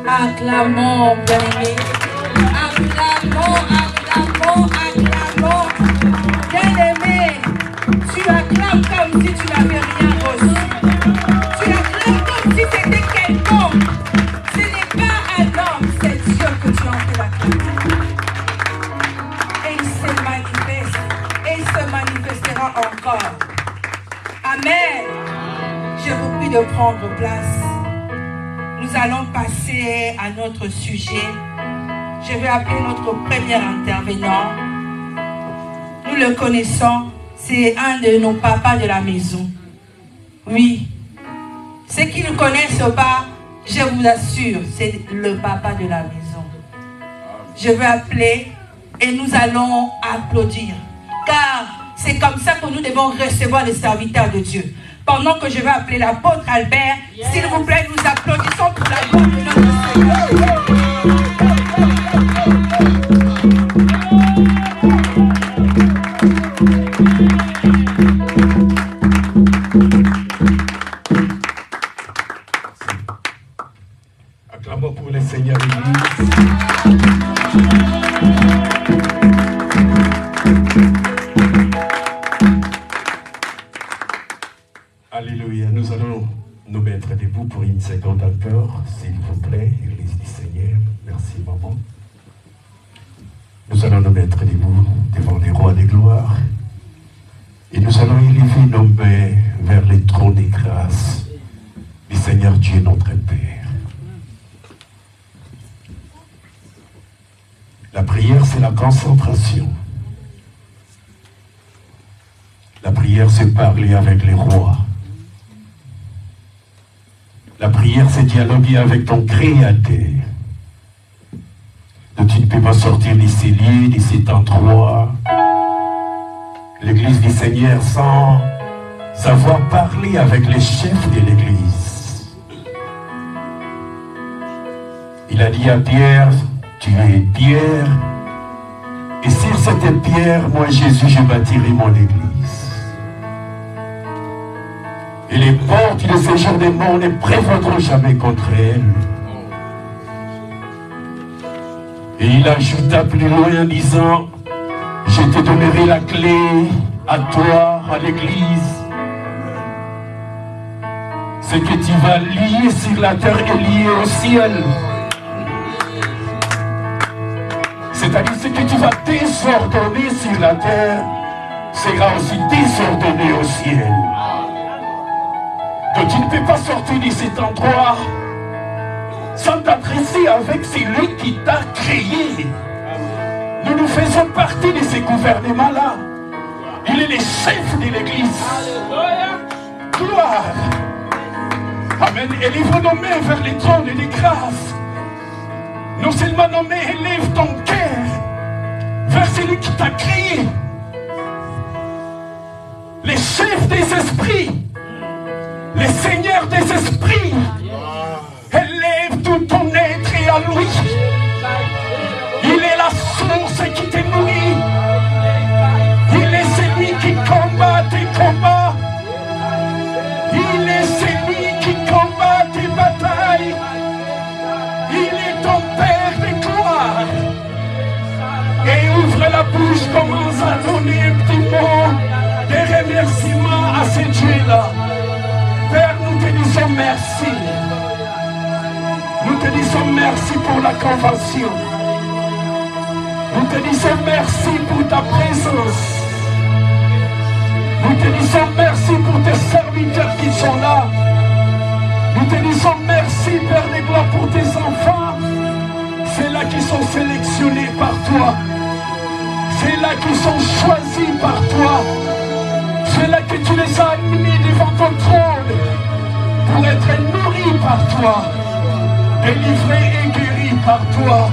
Acclamons, bien-aimés. Acclamons, acclamons, acclamons. Bien-aimé, tu acclames comme si tu n'avais rien reçu. Tu acclames comme si c'était quelqu'un. Ce n'est pas un homme, c'est Dieu que tu as fait l'acclamer. Et il se manifeste. Et il se manifestera encore. Amen. Je vous prie de prendre place. Nous allons passer à notre sujet. Je vais appeler notre premier intervenant. Nous le connaissons. C'est un de nos papas de la maison. Oui. Ceux qui ne connaissent pas, je vous assure, c'est le papa de la maison. Je vais appeler et nous allons applaudir. Car c'est comme ça que nous devons recevoir les serviteurs de Dieu. Pendant que je vais appeler l'apôtre Albert, s'il vous plaît, nous applaudissons pour la gloire de notre Seigneur. Acclamons pour le Seigneur Église. Alléluia. Nous allons nous mettre debout pour une seconde encore, s'il vous plaît, Église du Seigneur. Merci, maman. Nous allons nous mettre debout devant les rois des gloires. Et nous allons élever nos mains vers les trônes des grâces du Seigneur Dieu notre Père. La prière, c'est la concentration. La prière, c'est parler avec les rois. La prière, c'est dialoguer avec ton Créateur. Donc tu ne peux pas sortir de ces lieux, de cet endroit, l'Église du Seigneur, sans savoir parler avec les chefs de l'Église. Il a dit à Pierre, tu es Pierre, et sur cette pierre, moi Jésus, je bâtirai mon Église. Et les portes de ces jours des morts ne prévaudront jamais contre elle. Et il ajouta plus loin en disant, je te donnerai la clé à toi, à l'Église. Ce que tu vas lier sur la terre est lié au ciel. C'est-à-dire ce que tu vas désordonner sur la terre sera aussi désordonné au ciel. Donc tu ne peux pas sortir de cet endroit sans t'adresser avec celui qui t'a créé. Nous faisons partie de ce gouvernement-là. Il est le chef de l'Église. Gloire. Amen. Élève nos mains vers les trônes de grâce. Non seulement nos mains, élève ton cœur vers celui qui t'a créé. Les chefs des esprits, les seigneurs des esprits, élève tout ton être et à lui. Il est la source qui te nourrit. Il est celui qui combat tes combats. Il est celui qui combat tes batailles. Il est ton Père de gloire. Et ouvre la bouche, commence à donner un petit mot de remerciement à ce Dieu-là. Père, nous te disons merci. Nous te disons merci pour la convention. Nous te disons merci pour ta présence. Nous te disons merci pour tes serviteurs qui sont là. Nous te disons merci, Père des gloires, pour tes enfants. C'est là qui sont sélectionnés par toi. C'est là qui sont choisis par toi. C'est là que tu les as amenés devant ton trône pour être nourris par toi, délivrés et guéris par toi.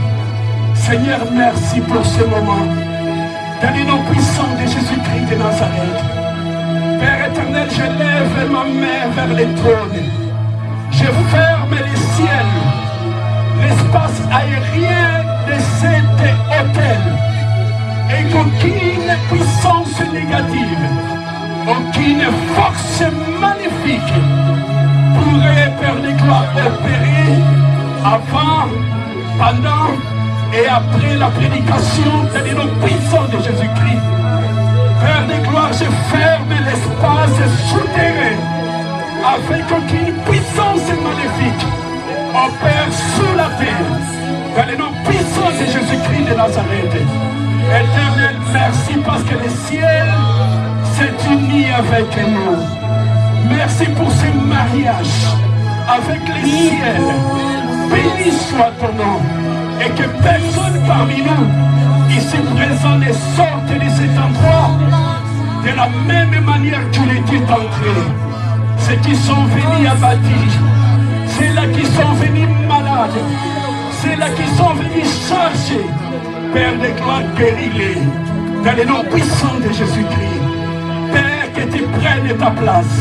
Seigneur, merci pour ce moment. Dans les noms puissants de Jésus-Christ de Nazareth. Père éternel, je lève ma main vers les trônes. Je ferme les ciels, l'espace aérien de cet hôtel. Et qu'aucune puissance négative, aucune force maléfique pourrait, Père de gloire, opérer avant, pendant et après la prédication des noms puissants de Jésus-Christ. Père de gloire, je ferme l'espace souterrain avec aucune puissance maléfique opère sous la terre. Dans les noms puissants de Jésus-Christ de Nazareth. Éternel, merci parce que le ciel s'est uni avec nous. Merci pour ce mariage avec le ciel. Béni soit ton nom. Et que personne parmi nous, ici présent, ne sorte de cet endroit de la même manière qu'il était entré. Ceux qui sont venus abattus, ceux-là qui sont venus malades, ceux-là qui sont venus chargés, Père de gloire, guéris-les dans le nom puissant de Jésus-Christ. Père, que tu prennes ta place.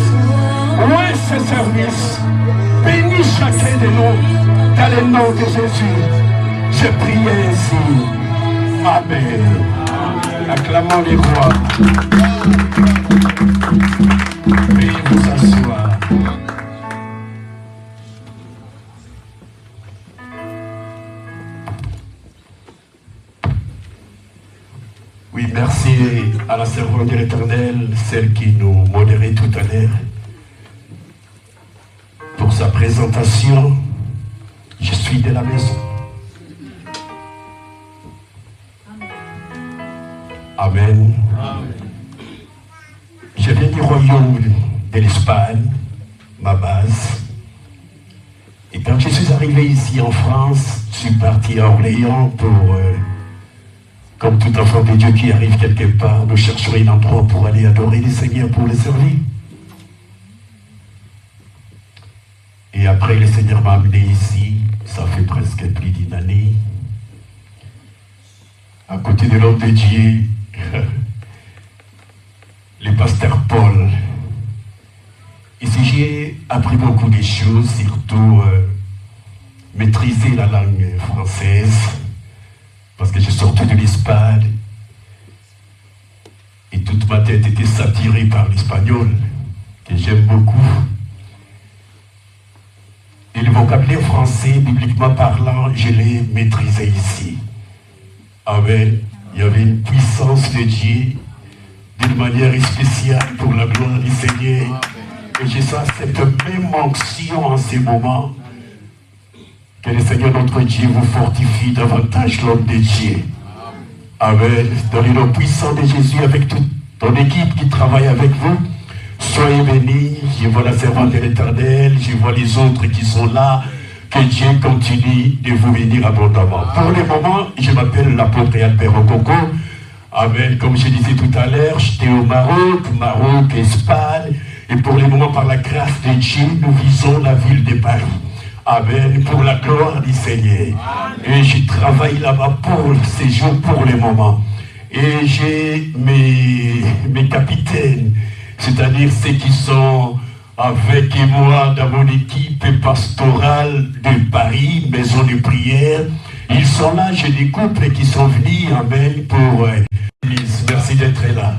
Loin ce service. Bénis chacun de nous dans le nom de Jésus. Je prie ainsi. Amen. Acclamons les rois. Veuillez vous asseoir. Oui, merci à la servante de l'Éternel, celle qui nous modérait tout à l'heure, pour sa présentation. Je suis de la maison. Amen. Je viens du royaume de l'Espagne, ma base. Et quand je suis arrivé ici en France, je suis parti à Orléans pour... comme tout enfant de Dieu qui arrive quelque part, nous chercherons un endroit pour aller adorer le Seigneur, pour le servir. Et après, le Seigneur m'a amené ici, ça fait presque plus d'une année, à côté de l'homme de Dieu, le pasteur Paul. Ici, j'ai appris beaucoup de choses, surtout maîtriser la langue française, parce que j'ai sorti de l'Espagne et toute ma tête était saturée par l'espagnol, que j'aime beaucoup. Et le vocabulaire français, bibliquement parlant, je l'ai maîtrisé ici. Amen. Il y avait une puissance de Dieu d'une manière spéciale pour la gloire du Seigneur. Et je sens cette même onction en ces moments. Que le Seigneur notre Dieu vous fortifie davantage, l'homme de Dieu. Amen. Dans le nom puissant de Jésus, avec toute ton équipe qui travaille avec vous, soyez bénis. Je vois la servante de l'Éternel, je vois les autres qui sont là. Que Dieu continue de vous bénir abondamment. Pour le moment, je m'appelle l'apôtre Albert Okoko. Amen. Comme je disais tout à l'heure, j'étais au Maroc, Espagne. Et pour le moment, par la grâce de Dieu, nous visons la ville de Paris. Amen, pour la gloire du Seigneur. Amen. Et je travaille là-bas pour ces jours, pour le moment. Et j'ai mes capitaines, c'est-à-dire ceux qui sont avec moi dans mon équipe pastorale de Paris, maison de prière. Ils sont là, j'ai des couples qui sont venus, amen, pour l'église. Merci d'être là.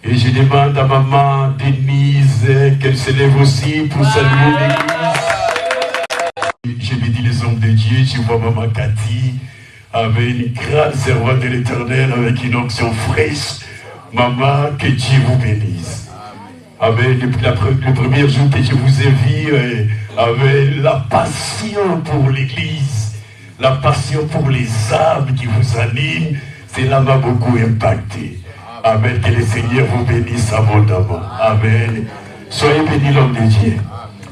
Et je demande à maman Denise qu'elle se lève aussi pour saluer l'église. Je bénis les hommes de Dieu, je vois maman Cathy avec une grande servante de l'Éternel, avec une onction fraîche. Maman, que Dieu vous bénisse. Amen. Depuis le premier jour que je vous ai vu, avec la passion pour l'église, la passion pour les âmes qui vous animent, cela m'a beaucoup impacté. Amen. Que le Seigneur vous bénisse abondamment. Amen. Soyez bénis, l'homme de Dieu.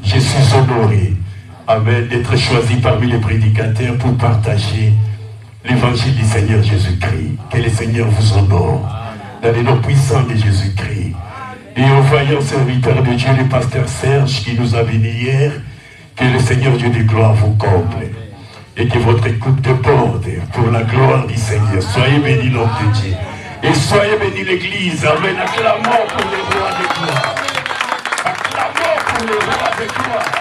Je suis honoré, amen, d'être choisi parmi les prédicateurs pour partager l'évangile du Seigneur Jésus-Christ. Que le Seigneur vous honore dans les noms puissants de Jésus-Christ. Et au vaillant serviteur de Dieu, le pasteur Serge, qui nous a bénis hier, que le Seigneur Dieu de gloire vous comble. Et que votre écoute déborde pour la gloire du Seigneur. Soyez bénis, l'homme de Dieu. Et soyez bénis l'église. Amen. Acclamons pour les rois de gloire. Acclamons pour les rois de gloire.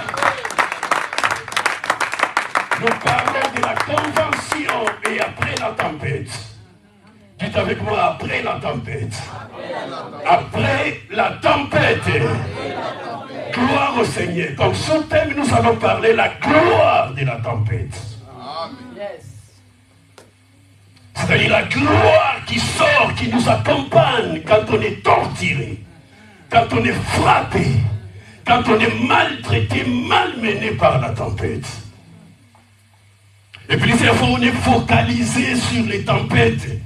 Nous parlons de la convention et après la tempête. Dites avec moi, après la tempête. Après la tempête. gloire au Seigneur. Comme sous-thème, nous allons parler la gloire de la tempête. C'est-à-dire la gloire qui sort, qui nous accompagne quand on est torturé, quand on est frappé, quand on est maltraité, malmené par la tempête. Et puis des fois on est focalisé sur les tempêtes,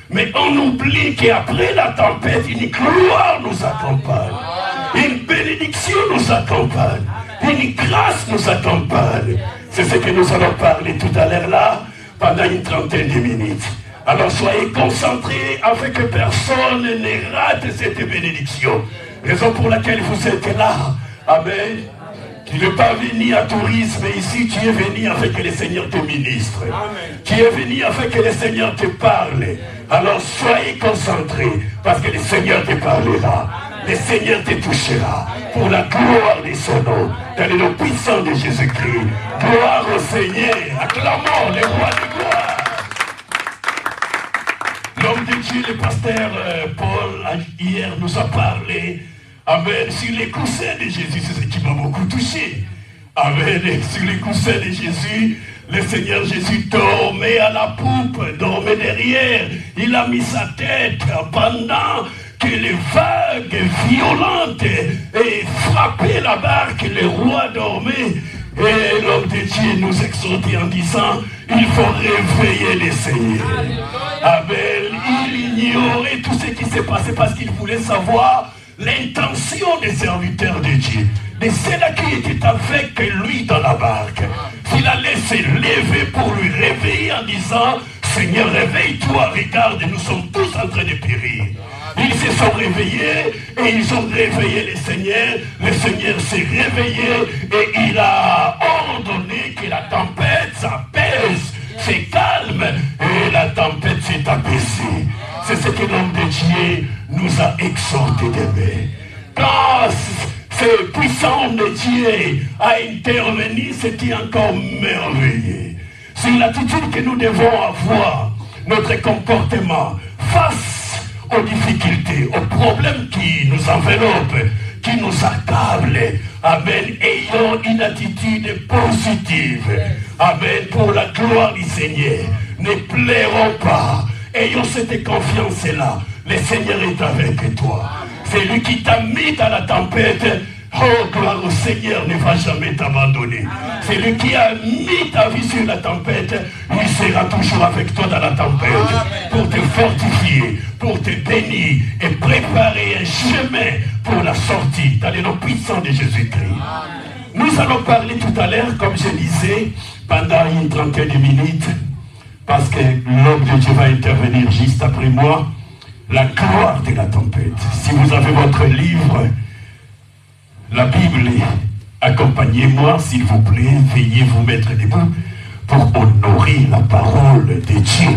mais on oublie qu'après la tempête, une gloire nous accompagne, une bénédiction nous accompagne, une grâce nous accompagne. C'est ce que nous allons parler tout à l'heure là, pendant une trentaine de minutes. Alors soyez concentrés afin que personne ne rate cette bénédiction. Raison pour laquelle vous êtes là. Amen. Tu n'es pas venu à tourisme ici, tu es venu afin que le Seigneur te ministre. Amen. Tu es venu afin que le Seigneur te parle. Alors soyez concentrés, parce que le Seigneur te parlera. Amen. Le Seigneur te touchera. Amen. Pour la gloire de son nom, dans le nom puissant de Jésus-Christ. Gloire au Seigneur. Acclamons le roi de gloire. L'homme de Dieu, le pasteur Paul, hier nous a parlé, amen, sur les coussins de Jésus. C'est ce qui m'a beaucoup touché. Amen, sur les coussins de Jésus, le Seigneur Jésus dormait à la poupe, dormait derrière. Il a mis sa tête pendant que les vagues violentes frappaient la barque, le roi dormait. Et l'homme de Dieu nous exhortait en disant, il faut réveiller les Seigneurs. Amen. Il ignorait tout ce qui s'est passé parce qu'il voulait savoir l'intention des serviteurs de Dieu, de ceux-là qui étaient avec lui dans la barque. Il allait se lever pour lui réveiller en disant, Seigneur, réveille-toi, regarde, nous sommes tous en train de périr. Ils se sont réveillés et ils ont réveillé le Seigneur s'est réveillé et il a ordonné que la tempête s'apaise, se calme et la tempête s'est apaisée. C'est ce que l'homme de Dieu nous a exhorté d'aimer. Quand ce puissant homme de Dieu a intervenu, c'était encore merveilleux. C'est l'attitude que nous devons avoir, notre comportement face aux difficultés, aux problèmes qui nous enveloppent, qui nous accablent. Amen. Ayons une attitude positive. Amen. Pour la gloire du Seigneur. Ne pleurons pas. Ayons cette confiance-là. Le Seigneur est avec toi. C'est lui qui t'a mis dans la tempête. Oh, gloire au Seigneur ne va jamais t'abandonner. C'est lui qui a mis ta vie sur la tempête. Il sera toujours avec toi dans la tempête. Pour te fortifier, pour te bénir et préparer un chemin pour la sortie dans le nom puissant de Jésus-Christ. Nous allons parler tout à l'heure, comme je disais, pendant une trentaine de minutes, parce que l'homme de Dieu va intervenir juste après moi, la gloire de la tempête. Si vous avez votre livre, la Bible, accompagnez-moi s'il vous plaît, veuillez vous mettre debout pour honorer la parole de Dieu.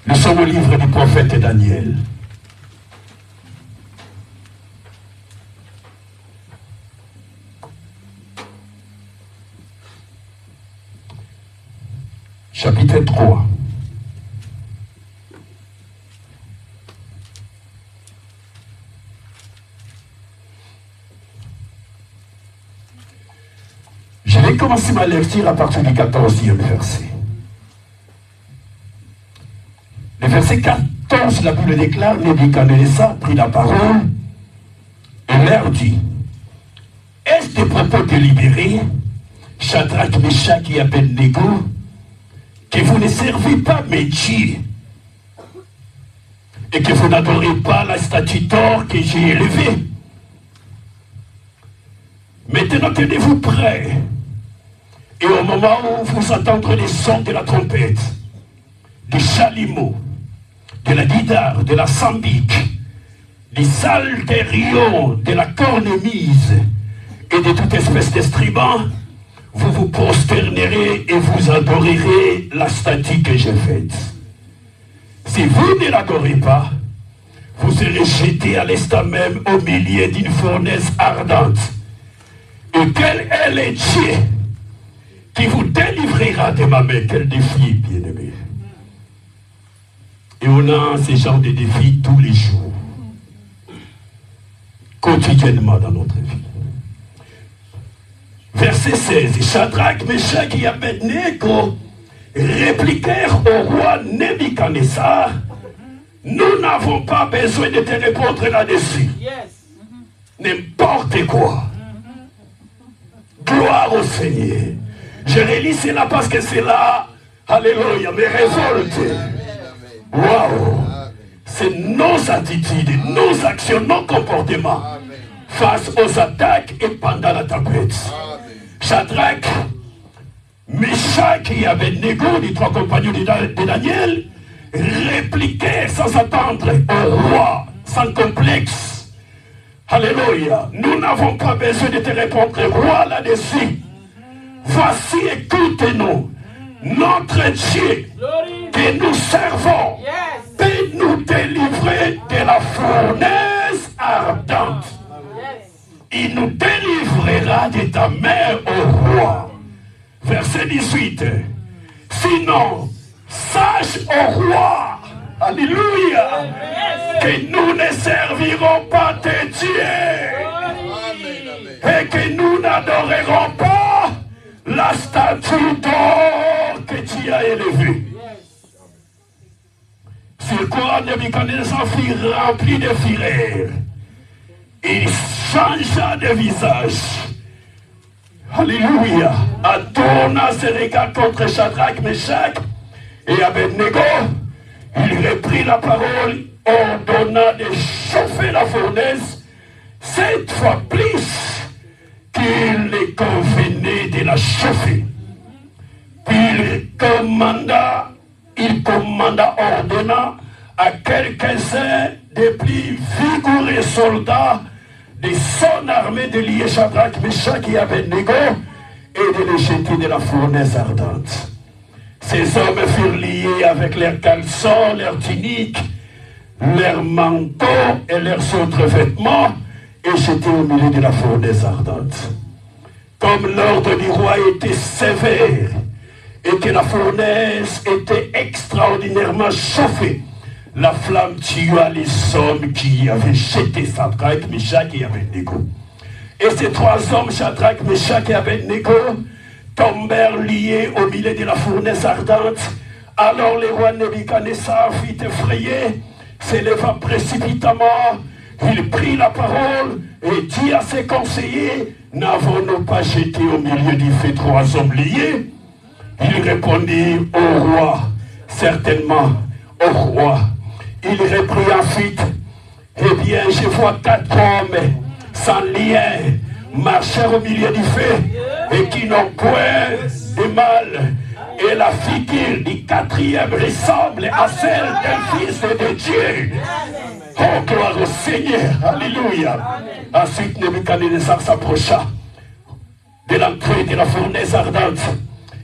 Nous sommes au livre du prophète Daniel. Chapitre 3. Je vais commencer ma lecture à partir du 14e verset. Le verset 14, la Bible déclare, Nebuchadnezzar prit la parole et leur dit, est-ce des propos délibérés, Shadrach, Meshach et Abednego, que vous ne servez pas mes dieux et que vous n'adorez pas la statue d'or que j'ai élevée? Maintenant, tenez-vous prêts. Et au moment où vous entendrez les sons de la trompette, du chalumeau, de la guitare, de la sambique, du psalterion, de la cornemuse et de toute espèce d'instrument, vous vous prosternerez et vous adorerez la statue que j'ai faite. Si vous ne l'adorez pas, vous serez jeté à l'instant même au milieu d'une fournaise ardente. Et quel est le Dieu qui vous délivrera de ma main? Quel défi, bien-aimé. Et on a ce genre de défis tous les jours. quotidiennement dans notre vie. Verset 16. Shadrach, Meshach et Abednego répliquèrent au roi Nebuchadnezzar, nous n'avons pas besoin de te répondre là-dessus. N'importe quoi. Gloire au Seigneur. Je relis cela parce que c'est là, alléluia, mes révoltes. Waouh. C'est nos attitudes, nos actions, nos comportements face aux attaques et pendant la tempête. Shadrach, Meshach et Abednego, les trois compagnons de Daniel, répliquaient sans attendre au roi, sans complexe. Alléluia. Nous n'avons pas besoin de te répondre, roi, là-dessus. Voici, écoute-nous. Notre Dieu que nous servons peut nous délivrer de la fournaise ardente. Il nous délivrera de ta main, ô roi. Verset 18. Sinon, sache, ô roi, alléluia, que nous ne servirons pas tes dieux et que nous n'adorerons pas la statue d'or que tu as élevée. Sur quoi Nebuchadnezzar fut rempli de fureur. Il changea de visage. Alléluia. Tourna ses regards contre Shadrach, Meshach et Abednego. Il reprit la parole, ordonna de chauffer la fournaise 7 fois plus qu'il les convenait de la chauffer. Puis il commanda, ordonna à quelques-uns des plus vigoureux soldats de son armée de lier Shadrach, Meshach et Abednego et de les jeter de la fournaise ardente. Ces hommes furent liés avec leurs caleçons, leurs tuniques, leurs manteaux et leurs autres vêtements et jetés au milieu de la fournaise ardente. Comme l'ordre du roi était sévère et que la fournaise était extraordinairement chauffée, la flamme tua les hommes qui avaient jeté Shadrach, Meshach et Abednego. Et ces 3 hommes, Shadrach, Meshach et Abednego, tombèrent liés au milieu de la fournaise ardente. Alors le roi Nebuchadnezzar fut effrayé, s'éleva précipitamment, il prit la parole et dit à ses conseillers, n'avons-nous pas jeté au milieu du feu 3 hommes liés? Il répondit au roi, certainement, au roi. Il reprit ensuite, eh bien, je vois 4 hommes sans lien marcher au milieu du feu et qui n'ont point de mal. Et la figure du 4e ressemble à celle d'un fils de Dieu. Oh, gloire au Seigneur. Alléluia. Ensuite, Nebuchadnezzar s'approcha de l'entrée de la fournaise ardente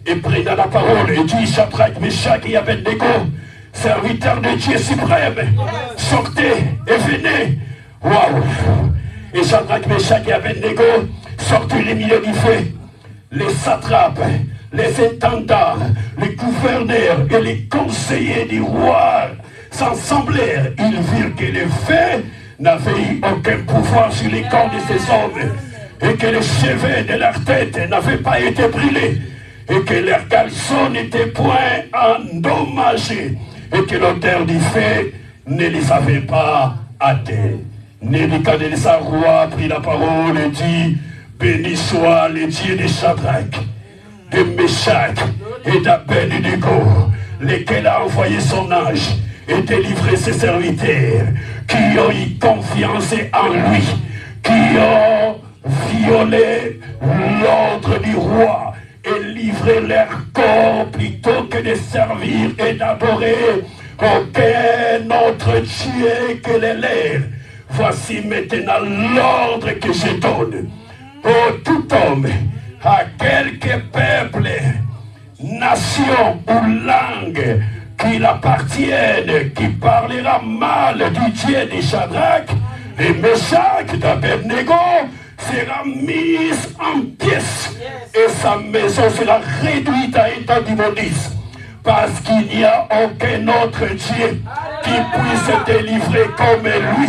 et prenant la parole et dit, Shadrach, Meshach et Abednego, serviteurs de Dieu suprême, sortez et venez. Waouh! Et Shadrach, Meshach et Abednego sortirent du milieu du feu. Les satrapes, les intendants, les gouverneurs et les conseillers du roi s'assemblèrent. Ils virent que le feu n'avait eu aucun pouvoir sur les corps de ces hommes et que les cheveux de leur tête n'avaient pas été brûlés et que leurs caleçons n'étaient point endommagés et que l'odeur du feu ne les avait pas atteints. Nebuchadnezzar, roi, prit la parole et dit, béni soit le Dieu de Shadrach, de Meshach et d'Abednego, lequel a envoyé son ange et délivré ses serviteurs, qui ont eu confiance en lui, qui ont violé l'ordre du roi et livré leur corps plutôt que de servir et d'adorer aucun autre Dieu que les leurs. Voici maintenant l'ordre que je donne. Ô tout homme, à quelque peuple, nation ou langue qu'il appartienne, qui parlera mal du Dieu de Shadrach, et Meshach, d'Abednego, sera mise en pièces et sa maison sera réduite à état d'immondice. Parce qu'il n'y a aucun autre Dieu qui puisse délivrer comme lui.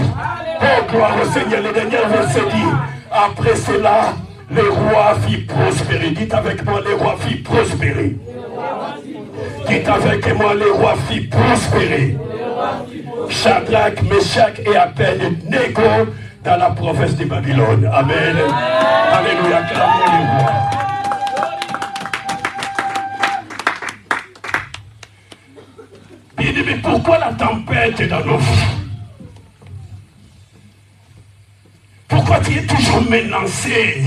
Oh, gloire au Seigneur. Le dernier verset dit, après cela, le roi fit prospérer. Dites avec moi, le roi fit prospérer. Dites avec moi, le roi fit prospérer. Shadrach, Meshach et Abednego dans la province de Babylone. Amen. Alléluia. Clamons le roi. Mais pourquoi la tempête dans nos vies? Pourquoi tu es toujours menacé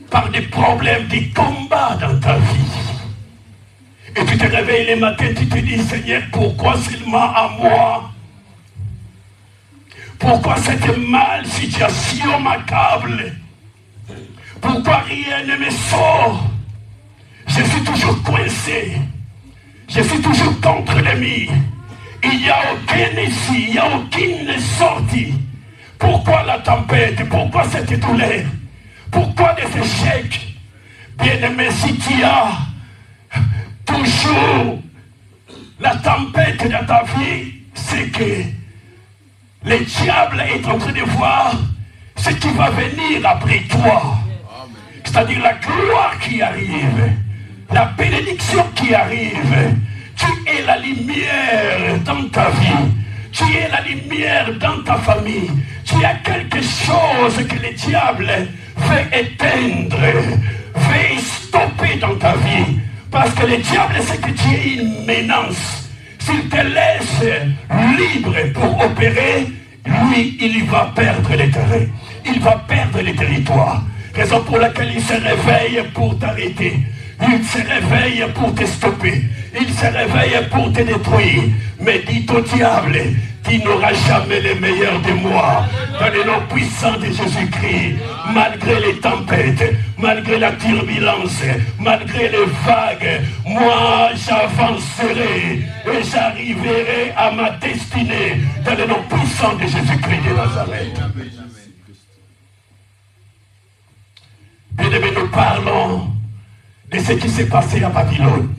par des problèmes, des combats dans ta vie? Et tu te réveilles les matins, tu te dis, Seigneur, pourquoi seulement à moi? Pourquoi cette mal situation m'accable? Pourquoi rien ne me sort? Je suis toujours coincé. Je suis toujours contre l'ennemi. Il n'y a aucun issue, il n'y a aucune sortie. Pourquoi la tempête? Pourquoi cette douleur? Pourquoi des échecs? Bien-aimé, si tu as toujours la tempête dans ta vie, c'est que le diable est en train de voir ce qui va venir après toi. C'est-à-dire la gloire qui arrive, la bénédiction qui arrive. Tu es la lumière dans ta vie. Tu es la lumière dans ta famille. Tu as quelque chose que le diable veut éteindre, veut stopper dans ta vie. Parce que le diable sait que tu es une menace. S'il te laisse libre pour opérer, lui, il va perdre les terrains. Il va perdre les territoires. Raison pour laquelle il se réveille pour t'arrêter. Il se réveille pour te stopper. Il se réveille pour te détruire. Mais dis au diable, tu n'auras jamais le meilleur de moi. Dans le nom puissant de Jésus-Christ, malgré les tempêtes, malgré la turbulence, malgré les vagues, moi j'avancerai et j'arriverai à ma destinée dans le nom puissant de Jésus-Christ de Nazareth. Bien-aimés, nous parlons de ce qui s'est passé à Babylone.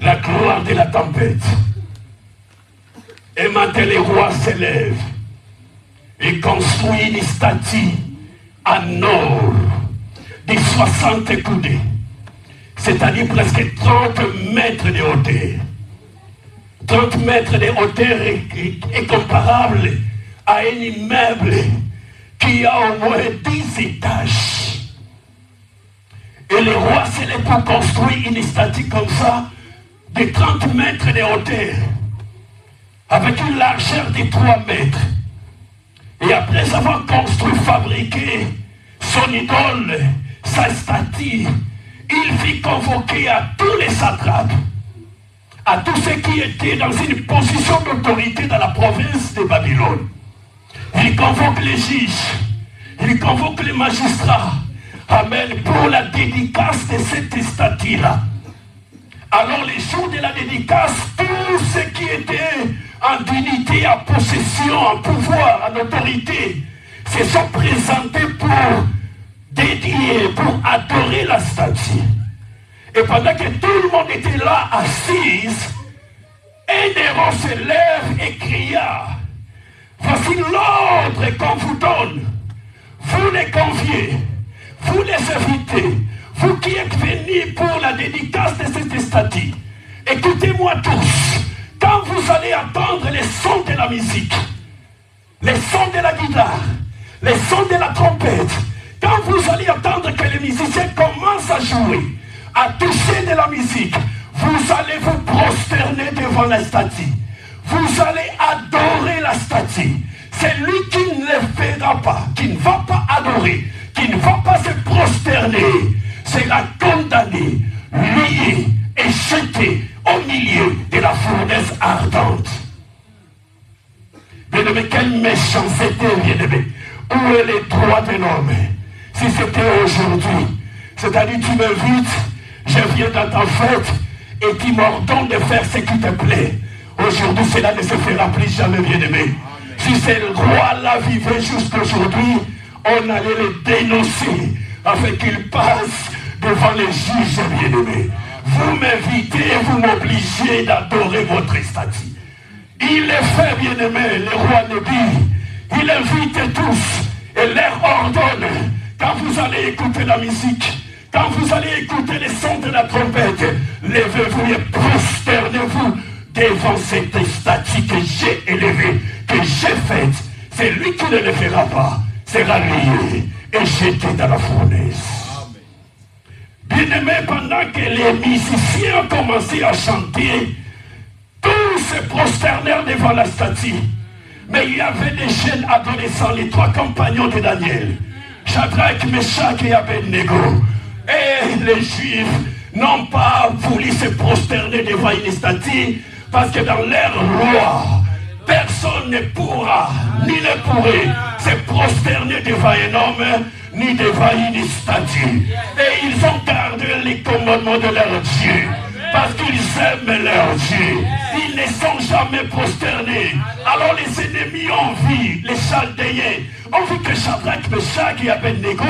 La gloire de la tempête. Et maintenant les rois s'élèvent et construisent une statue en or de 60 coudées, c'est-à-dire presque 30 mètres de hauteur. 30 mètres de hauteur est comparable à un immeuble qui a au moins 10 étages. Et le roi s'élève pour construire une statue comme ça, de 30 mètres de hauteur, avec une largeur de 3 mètres. Et après avoir construit, fabriqué son idole, sa statue, il fit convoquer à tous les satrapes, à tous ceux qui étaient dans une position d'autorité dans la province de Babylone. Il convoque les juges, il convoque les magistrats, amen, pour la dédicace de cette statue-là. Alors les jours de la dédicace, tous ceux qui étaient en dignité, en possession, en pouvoir, en autorité, se sont présentés pour dédier, pour adorer la statue. Et pendant que tout le monde était là, assis, un héros se lève et cria, voici l'ordre qu'on vous donne. Vous les conviez, vous les invitez, vous qui êtes venus pour la dédicace de cette statue. Écoutez-moi tous, quand vous allez entendre les sons de la musique, les sons de la guitare, les sons de la trompette, quand vous allez entendre que les musiciens commencent à jouer, à toucher de la musique, vous allez vous prosterner devant la statue. Vous allez adorer la statue. C'est lui qui ne le fera pas, qui ne va pas adorer, qui ne va pas se prosterner, sera condamné, lié et jeté au milieu de la fournaise ardente. Bien-aimé, quelle méchanceté, bien-aimé. Où est les droits de l'homme? Si c'était aujourd'hui, c'est-à-dire tu m'invites, je viens dans ta fête et tu m'ordonnes de faire ce qui te plaît. Aujourd'hui, cela ne se fera plus jamais, bien-aimé. Si ce roi-là vivait jusqu'aujourd'hui, on allait le dénoncer afin qu'il passe devant les juges, bien-aimés. Vous m'invitez, vous m'obligez d'adorer votre statue. Il les fait, bien-aimés, le roi Nébi. Il invite tous et leur ordonne, quand vous allez écouter la musique, quand vous allez écouter les sons de la trompette, levez-vous et prosternez-vous devant cette statue que j'ai élevée, que j'ai faite. C'est lui qui ne le fera pas, sera lié et jeté dans la fournaise. Bien-aimés, pendant que les musiciens ont commencé à chanter, tous se prosternèrent devant la statue. Mais il y avait des jeunes adolescents, les trois compagnons de Daniel, Shadrach, Meshach et Abednego. Et les Juifs n'ont pas voulu se prosterner devant une statue, parce que dans leur loi, personne ne pourra, ni ne pourrait se prosterner devant un homme, ni devant une statue. Et ils ont gardé les commandements de leur Dieu, parce qu'ils aiment leur Dieu. Ils ne sont jamais prosternés. Alors les ennemis ont vu, les Chaldéens ont vu que Shadrach, Meshach et Abednego,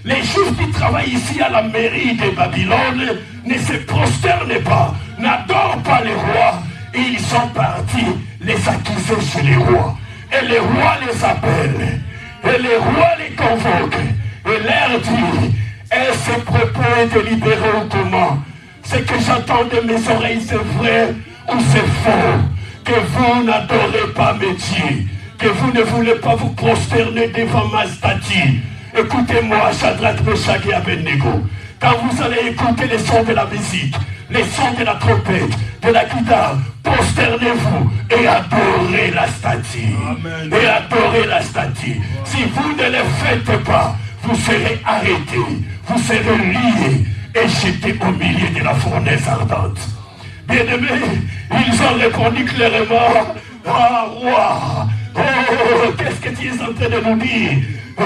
les Juifs qui travaillent ici à la mairie de Babylone, ne se prosternent pas, n'adorent pas les rois. Et ils sont partis les accuser chez les rois. Et les rois les appellent. Et les rois les convoquent. Et leur dit, est-ce que propos est délibéré ou comment? Ce que j'entends de mes oreilles, c'est vrai ou c'est faux? Que vous n'adorez pas mes dieux, que vous ne voulez pas vous prosterner devant ma statue. Écoutez-moi, Shadrach, Meshach et Abednego. Quand vous allez écouter les sons de la musique, les sons de la trompette, de la guitare, prosternez-vous et adorez la statue. Amen. Et adorez la statue. Si vous ne le faites pas, vous serez arrêtés, vous serez liés et jetés au milieu de la fournaise ardente. Bien-aimés, ils ont répondu clairement, ah roi, oh, qu'est-ce que tu es en train de nous dire? Oh,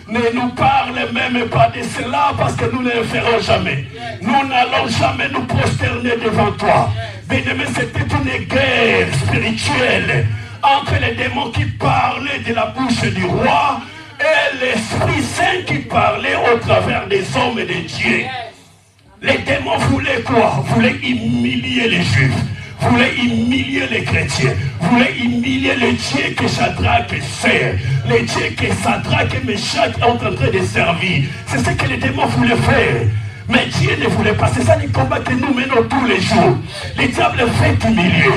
ne nous parle même pas de cela, parce que nous ne le ferons jamais. Nous n'allons jamais nous prosterner devant toi. Bien-aimés, c'était une guerre spirituelle entre les démons qui parlaient de la bouche du roi et l'Esprit Saint qui parlait au travers des hommes et des dieux. Les démons voulaient quoi? Voulaient humilier les Juifs, voulaient humilier les chrétiens, voulaient humilier les dieux que Shadrach sert, les dieux que Shadrach et Meshach sont en train de servir. C'est ce que les démons voulaient faire. Mais Dieu ne voulait pas. C'est ça les combats que nous menons tous les jours. Les diables veulent humilier.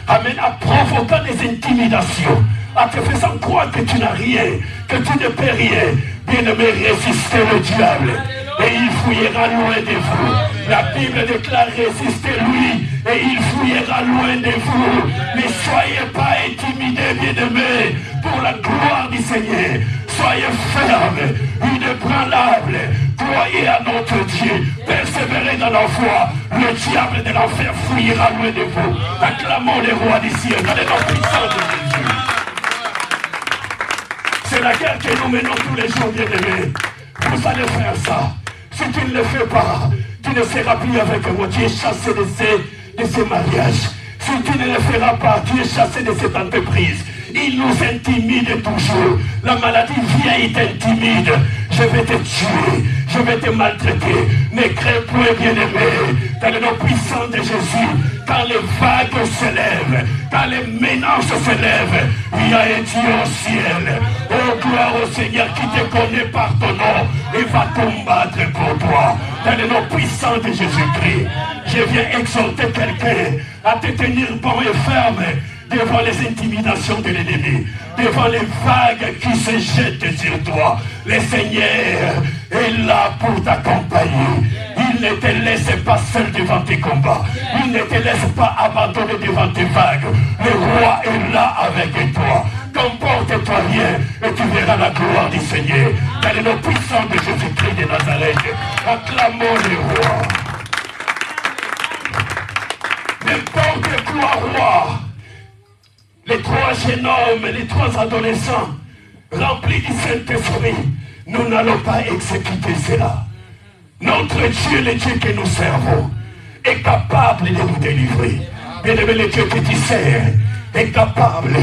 Amen. En provoquant des intimidations, en te faisant croire que tu n'as rien, que tu ne peux rien. Bien-aimé, résistez le diable et il fouillera loin de vous. La Bible déclare, résistez-lui et il fouillera loin de vous. Ne soyez pas intimidés, bien-aimés, pour la gloire du Seigneur. Soyez fermes, inébranlables, croyez à notre Dieu, persévérez dans la foi. Le diable de l'enfer fouillera loin de vous. Acclamons les rois du ciel dans les noms puissants de Jésus. C'est la guerre que nous menons tous les jours, bien-aimés. Vous allez faire ça. Si tu ne le fais pas, tu ne seras plus avec moi. Tu es chassé de ces mariages. Si tu ne le feras pas, tu es chassé de cette entreprise. Il nous intimide toujours. La maladie vient et t'intimide. Je vais te tuer, je vais te maltraiter. Ne crains point, bien-aimé, dans le nom puissant de Jésus. Quand les vagues s'élèvent, quand les menaces s'élèvent, il y a un Dieu au ciel. Oh, gloire au Seigneur qui te connaît par ton nom et va combattre pour toi. Dans le nom puissant de Jésus-Christ, je viens exhorter quelqu'un à te tenir bon et ferme devant les intimidations de l'ennemi, devant les vagues qui se jettent sur toi. Le Seigneur est là pour t'accompagner. Il ne te laisse pas seul devant tes combats. Il ne te laisse pas abandonner devant tes vagues. Le roi est là avec toi. Comporte-toi bien et tu verras la gloire du Seigneur. Dans le nom puissant de Jésus-Christ de Nazareth, acclamons le roi. N'importe quoi, roi. Les trois jeunes hommes, les trois adolescents, remplis du Saint-Esprit, nous n'allons pas exécuter cela. Notre Dieu, le Dieu que nous servons, est capable de nous délivrer. Bien-aimé, le Dieu que tu sers est capable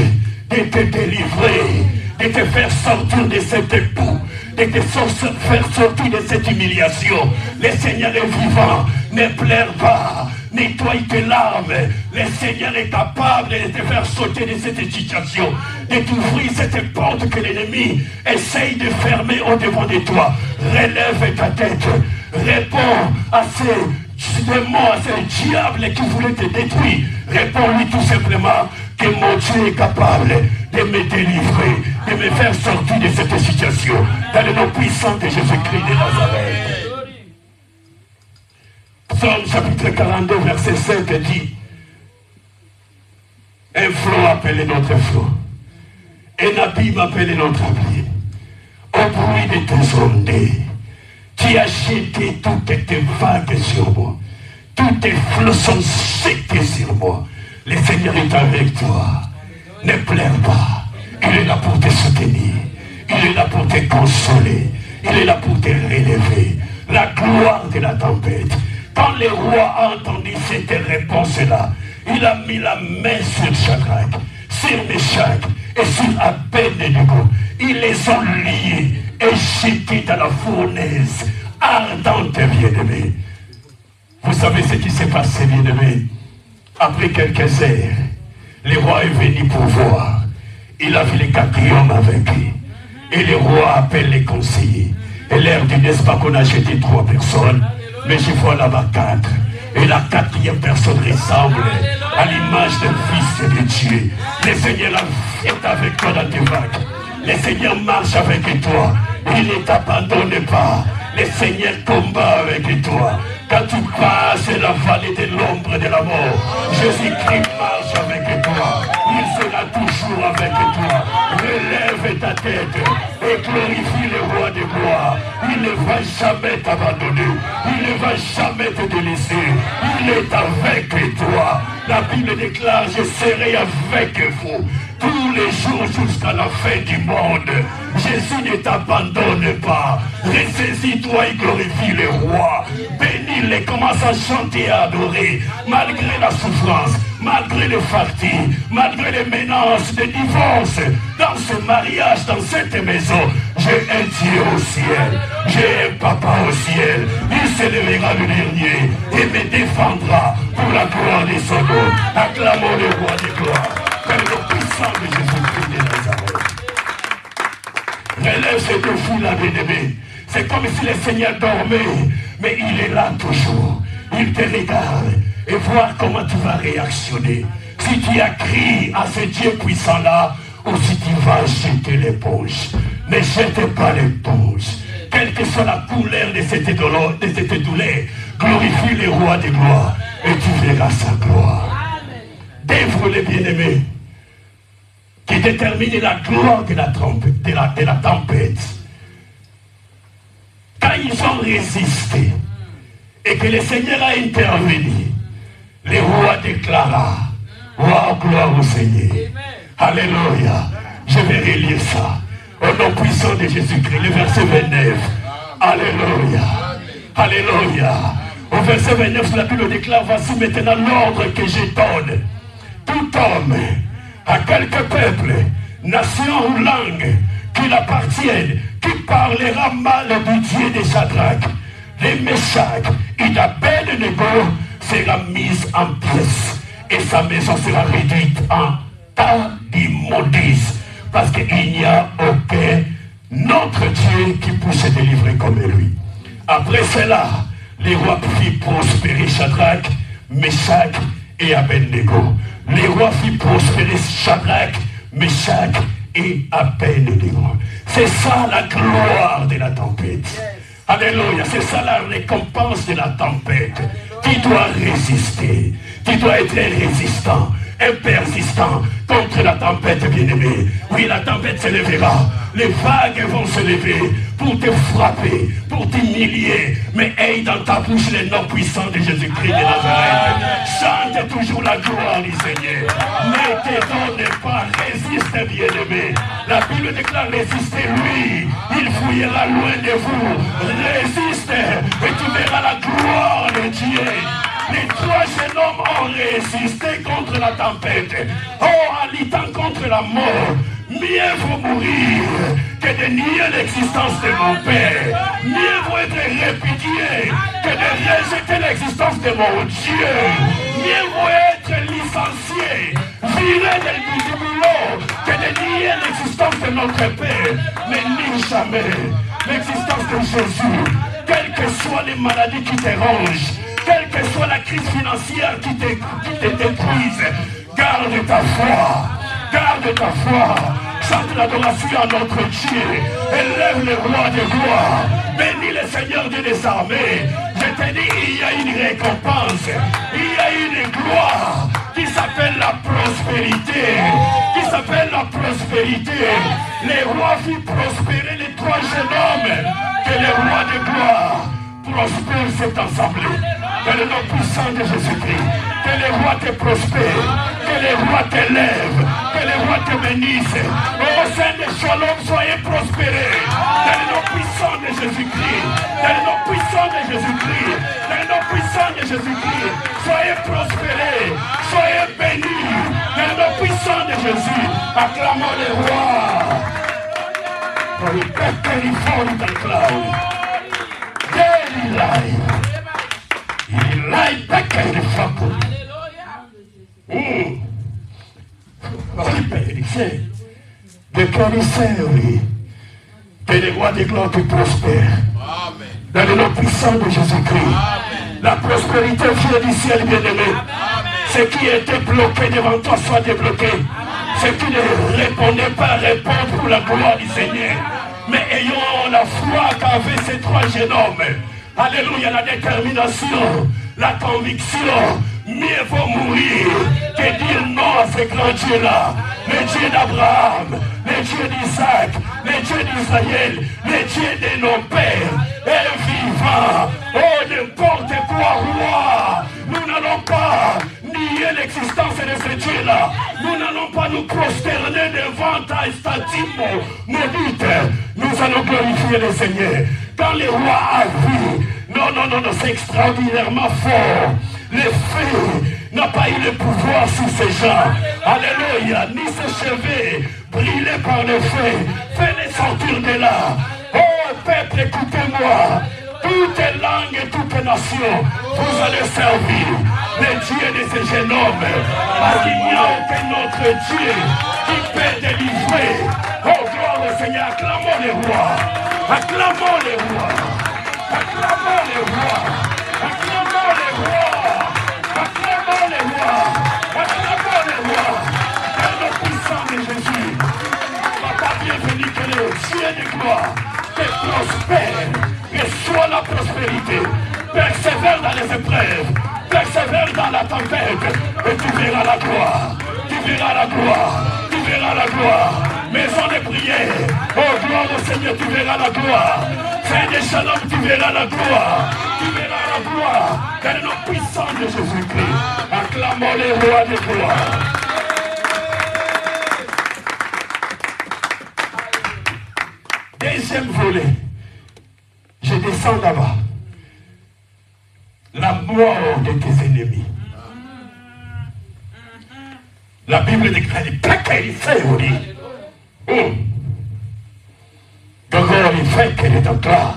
de te délivrer, de te faire sortir de cette boue, de te faire sortir de cette humiliation. Le Seigneur est vivant, ne pleure pas, nettoie tes larmes. Le Seigneur est capable de te faire sauter de cette situation, de t'ouvrir cette porte que l'ennemi essaye de fermer au-devant de toi. Relève ta tête, réponds à ces démons, à ces diables qui voulaient te détruire. Réponds-lui tout simplement que mon Dieu est capable de me délivrer, de me faire sortir de cette situation, dans le nom puissant de Jésus-Christ de Nazareth. Psaume chapitre 42, verset 5 dit: un flot appelle notre flot, un abîme appelle notre abîme. Au bruit de tes ondées, tu as jeté toutes tes vagues sur moi. Tous tes flots sont jetés sur moi. Le Seigneur est avec toi. Ne pleure pas. Il est là pour te soutenir. Il est là pour te consoler. Il est là pour te relever. La gloire de la tempête. Quand le roi a entendu cette réponse-là, il a mis la main sur Shadrach, sur Meshach et sur Abednego. Ils les ont liés et jetés dans la fournaise ardente, bien-aimés. Vous savez ce qui s'est passé, bien-aimés? Après quelques heures, le roi est venu pour voir. Il a vu les 4 hommes avec lui. Et le roi appelle les conseillers. Et l'air dit, n'est-ce pas qu'on a jeté 3 personnes? Mais je vois là-bas 4. Et la 4e personne ressemble à l'image d'un fils de Dieu. Le Seigneur est avec toi dans tes vagues. Le Seigneur marche avec toi. Il ne t'abandonne pas. Le Seigneur combat avec toi. Quand tu passes la vallée de l'ombre de la mort, Jésus-Christ marche avec toi. Il sera toujours avec toi. Relève ta tête et glorifie le roi des gloires. Il ne va jamais t'abandonner. Il ne va jamais te délaisser. Il est avec toi. La Bible déclare, je serai avec vous tous les jours jusqu'à la fin du monde. Jésus ne t'abandonne pas. Ressaisis-toi et glorifie le roi. Bénis-le, commence à chanter et à adorer. Malgré la souffrance, malgré les fatigues, malgré les menaces de divorce, dans ce mariage, dans cette maison, j'ai un Dieu au ciel. J'ai un papa au ciel. Il se lèvera le dernier et me défendra pour la gloire de son nom. Acclamons le roi des gloires. Par le puissant de Jésus-Christ de Nazareth. Relève cette foule, bien-aimé. C'est comme si le Seigneur dormait, mais il est là toujours. Il te regarde et voit comment tu vas réactionner. Si tu as crié à ce Dieu puissant-là, ou si tu vas jeter l'éponge. Ne jette pas l'éponge. Quelle que soit la couleur de cette douleur, glorifie le roi des gloires et tu verras sa gloire. Dévre les bien-aimés qui détermine la gloire de la tempête. Quand ils ont résisté et que le Seigneur a intervenu, le roi déclara: wow, gloire au Seigneur. Alléluia. Je vais relire ça. Au nom puissant de Jésus-Christ, le verset 29. Alléluia. Alléluia. Au verset 29, la Bible déclare: voici maintenant l'ordre que je donne. Tout homme, à quelque peuple, nation ou langue qu'il appartienne, qui parlera mal du Dieu de Shadrach, de Meshach et d'Abednego, sera mise en pièces et sa maison sera réduite en tas d'immondices, parce qu'il n'y a aucun autre Dieu qui puisse se délivrer comme lui. Après cela, les rois fit prospérer Shadrach, Meshach et Abednego. Les rois fit prospérer Shadrach, Meshach et Abednego. C'est ça la gloire de la tempête. Alléluia, c'est ça la récompense de la tempête. Tu dois résister, tu dois être résistant, un persistant contre la tempête, bien-aimée. Oui, la tempête se lèvera, les vagues vont se lever pour te frapper, pour t'humilier, mais aie dans ta bouche le nom puissant de Jésus-Christ de Nazareth. Chante toujours la gloire du Seigneur. Ne te donne pas, résiste, bien-aimé. La Bible déclare: résistez-lui, il fouillera loin de vous. Résiste et tu verras la gloire de Dieu. Les 3 jeunes hommes ont résisté contre la tempête. Oh, en luttant contre la mort. Mieux vaut mourir que de nier l'existence de mon Père. Mieux vaut être répudié que de rejeter l'existence de mon Dieu. Mieux vaut être licencié, viré du boulot, que de nier l'existence de notre Père. Mais nie jamais l'existence de Jésus. Quelles que soient les maladies qui te rongent, quelle que soit la crise financière qui te détruise, garde ta foi, garde ta foi. Chante l'adoration à notre Dieu. Élève le roi de gloire. Bénis le Seigneur Dieu des armées. Je te dis, il y a une récompense. Il y a une gloire qui s'appelle la prospérité. Qui s'appelle la prospérité. Les rois firent prospérer les trois jeunes hommes. Que le roi de gloire prospère cette assemblée. Que le nom puissant de Jésus-Christ. Que le roi te prospère. Que le roi t'élève. Que le roi te bénisse. Au sein de Shalom, soyez prospérés. Dans le nom puissant de Jésus-Christ. Dans le nom puissant de Jésus-Christ. Dans le nom puissant de Jésus-Christ. Soyez prospérés. Soyez bénis. Dans le nom puissant de Jésus. Acclamons le roi. Pour le peuple du fond de cloud. Il pecca di fuoco. De Cariseri, que les rois des gloires te prospèrent. Dans le nom puissant de Jésus-Christ. La prospérité vient du ciel, bien-aimé. Ce qui était bloqué devant toi soit débloqué. Ce qui ne répondait pas répond pour la gloire du Seigneur. Mais ayons la foi qu'avaient ces trois jeunes hommes. Alléluia, la détermination, la conviction. Mieux vaut mourir que dire non à ce grand Dieu-là. Le Dieu d'Abraham, le Dieu d'Isaac, le Dieu d'Israël, le Dieu de nos pères est vivant. Oh, n'importe quoi, roi. Nous n'allons pas nier l'existence de ce Dieu-là. Nous n'allons pas nous prosterner devant ta statue maudite. Nous allons glorifier le Seigneur. Quand le roi a vu, non, c'est extraordinairement fort. Le feu n'a pas eu le pouvoir sur ces gens. Alléluia, ni ses cheveux brûlés par le feu. Fais-les sortir de là. Oh peuple, écoutez-moi. Toutes langues et toutes nations, vous allez servir le Dieu de ces jeunes hommes. Parce qu'il n'y a aucun autre Dieu qui peut délivrer. Oh gloire au Seigneur, acclamons les rois. Acclamons les rois. Acclamons les rois. Acclamons les rois. Acclamons les rois. Acclamons les rois. Dans le puissant de Jésus. Papa, bienvenue que le Dieu de gloire te prospère. Reçois la prospérité. Persévère dans les épreuves. Persévère dans la tempête. Et tu verras la gloire. Tu verras la gloire. Tu verras la gloire. Maison de prière. Oh gloire au Seigneur, tu verras la gloire. Saint de Shalom, tu verras la gloire. Tu verras la gloire. Dans le nom puissant de Jésus-Christ. Acclamons les rois de gloire. Deuxième volet. Je descends là-bas. La mort de tes ennemis. La Bible déclare il fait il fait che le tocca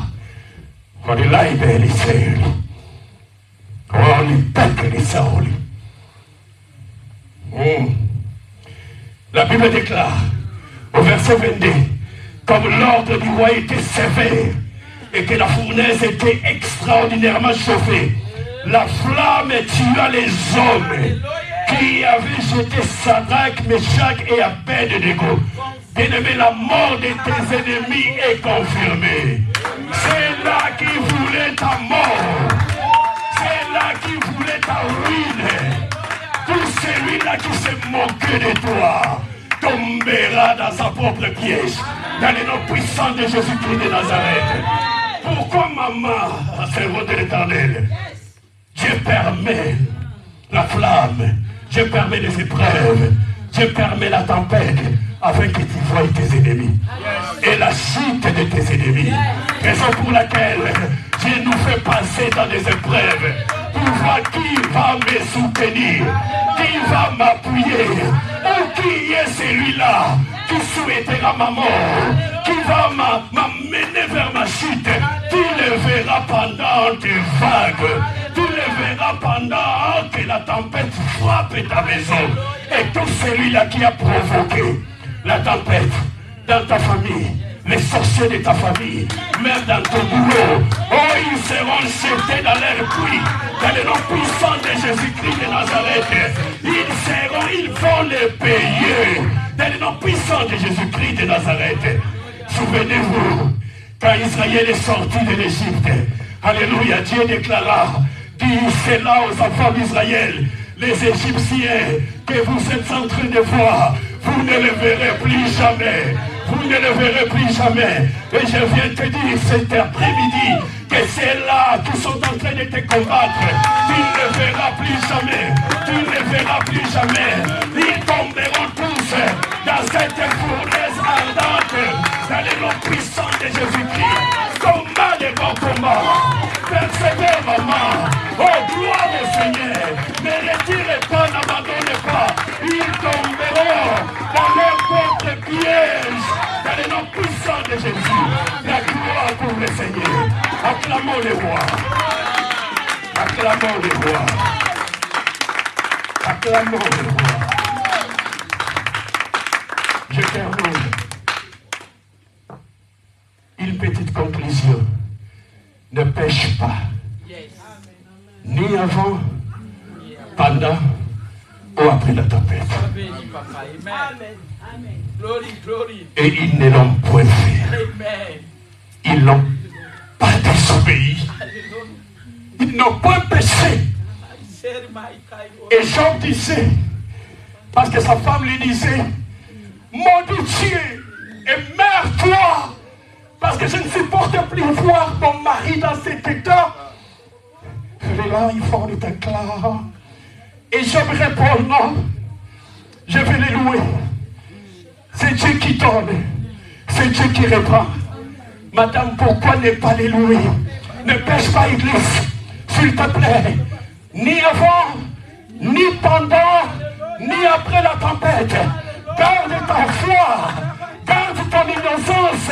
con i laibe e i seri con i pecchi e i soli. La Bible déclare au verset 22 comme l'ordre du roi était sévère et que la fournaise était extraordinairement chauffée, la flamme tua les hommes qui avaient jeté Sadrach, Meshach et Abed-Nego. Bien-aimé, la mort de tes ennemis est confirmée. C'est là qui voulait ta mort. C'est là qui voulait ta ruine. Tout celui-là qui s'est moqué de toi tombera dans sa propre piège. Dans le nom puissant de Jésus-Christ de Nazareth. Pourquoi maman, servante de l'Éternel, Dieu permet la flamme, Dieu permet les épreuves, Dieu permet la tempête, afin que tu voies tes ennemis et la chute de tes ennemis. Raison pour laquelle Dieu nous fait passer dans des épreuves pour voir qui va me soutenir, qui va m'appuyer, ou qui est celui-là qui souhaitera ma mort, qui va m'amener vers ma chute. Tu le verras pendant tes vagues. Tu le verras pendant que la tempête frappe ta maison. Et tout celui-là qui a provoqué la tempête dans ta famille, les sorciers de ta famille, même dans ton boulot, oh, ils seront jetés dans l'air puits, dans le nom puissant de Jésus-Christ de Nazareth. Ils vont les payer dans le nom puissant de Jésus-Christ de Nazareth. Souvenez-vous, quand Israël est sorti de l'Égypte, alléluia, Dieu déclara, dit cela aux enfants d'Israël, les Égyptiens que vous êtes en train de voir, vous ne les verrez plus jamais. Vous ne le verrez plus jamais. Et je viens te dire cet après-midi que c'est là qui sont en train de te combattre. Tu ne le verras plus jamais. Tu ne le verras plus jamais. Ils tomberont tous dans cette fournaise ardente, dans le nom puissant de Jésus-Christ. Combat les bons combats. Persévère, maman. Oh, gloire au Seigneur. Ne retirez pas, n'abandonnez pas. Ils tomberont dans leur propre piège. Dans le nom puissant de Jésus, la gloire pour le Seigneur. Acclamons les rois. Acclamons les rois. Acclamons les rois. Je termine. Une petite conclusion. Ne pêche pas. Ni avant, pendant ou après la tempête. Et ils ne l'ont point fait. Ils n'ont pas désobéi. Ils n'ont point péché. Et Job disait, parce que sa femme lui disait, maudit Dieu et meurs-toi, parce que je ne supporte plus voir mon mari dans cet état. Et là, ils font des éclats. Et Job répond, non, je vais les louer. C'est Dieu qui donne. C'est Dieu qui reprend. Madame, pourquoi ne pas les louer? Ne pêche pas, Église, s'il te plaît. Ni avant, ni pendant, ni après la tempête. Garde ta foi. Garde ton innocence.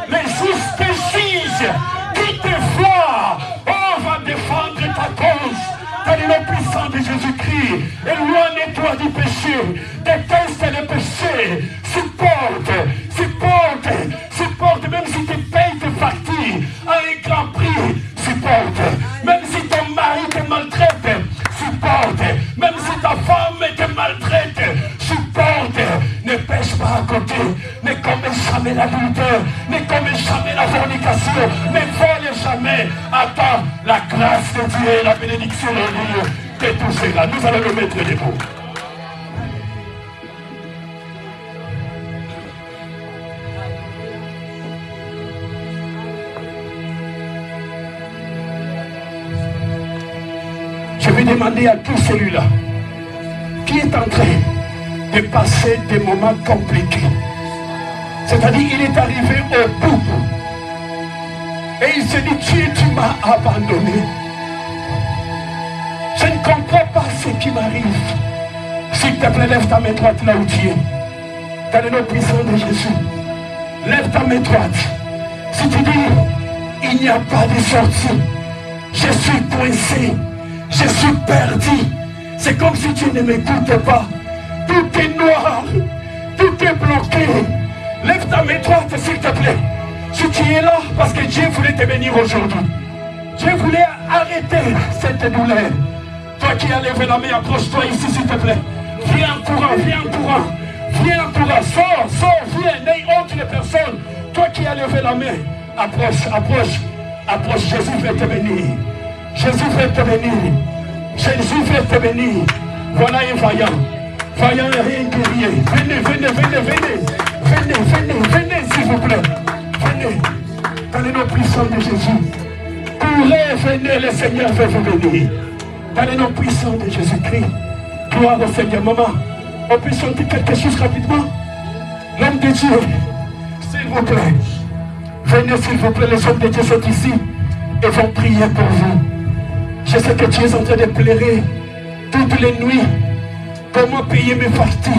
Les justes juges qui te voient, on va défendre ta cause. Dans le nom puissant de Jésus-Christ, éloigne-toi du péché, déteste le péché, supporte, même si tu payes tes factures à un grand prix, supporte, même si ton mari te maltraite, supporte, même si ta femme te maltraite, supporte, ne pêche pas à côté, ne commets jamais l'adultère, ne commets jamais la fornication, ne vole jamais. Attends la grâce de Dieu et la bénédiction de Dieu te touchera. Nous allons le mettre debout. Je vais demander à tout celui-là qui est en train de passer des moments compliqués. C'est-à-dire, il est arrivé au bout. Et il se dit, Dieu, tu m'as abandonné. Je ne comprends pas ce qui m'arrive. S'il te plaît, lève ta main droite là où tu es. Dans le nom puissant de Jésus. Lève ta main droite. Si tu dis, il n'y a pas de sortie. Je suis coincé. Je suis perdu. C'est comme si tu ne m'écoutes pas. Tout est noir. Tout est bloqué. Lève ta main droite, s'il te plaît. Si tu es là, parce que Dieu voulait te bénir aujourd'hui. Dieu voulait arrêter cette douleur. Toi qui as levé la main, approche-toi ici, s'il te plaît. Viens en courant, viens en courant. Viens en courant, sors, viens, n'aie honte les personnes. Toi qui as levé la main, approche. Jésus veut te bénir. Jésus veut te bénir. Jésus veut te bénir. Voilà un vaillant. Vaillant et un guerrier. Venez, s'il vous plaît. Venez. Dans le nom puissant de Jésus. Venez, le Seigneur veut vous bénir. Dans le nom puissant de Jésus-Christ. Gloire au Seigneur. Maman, on peut chanter quelque chose rapidement? L'homme de Dieu, s'il vous plaît. Venez, s'il vous plaît, les hommes de Dieu sont ici et vont prier pour vous. Je sais que tu es en train de pleurer toutes les nuits. Comment payer mes factures?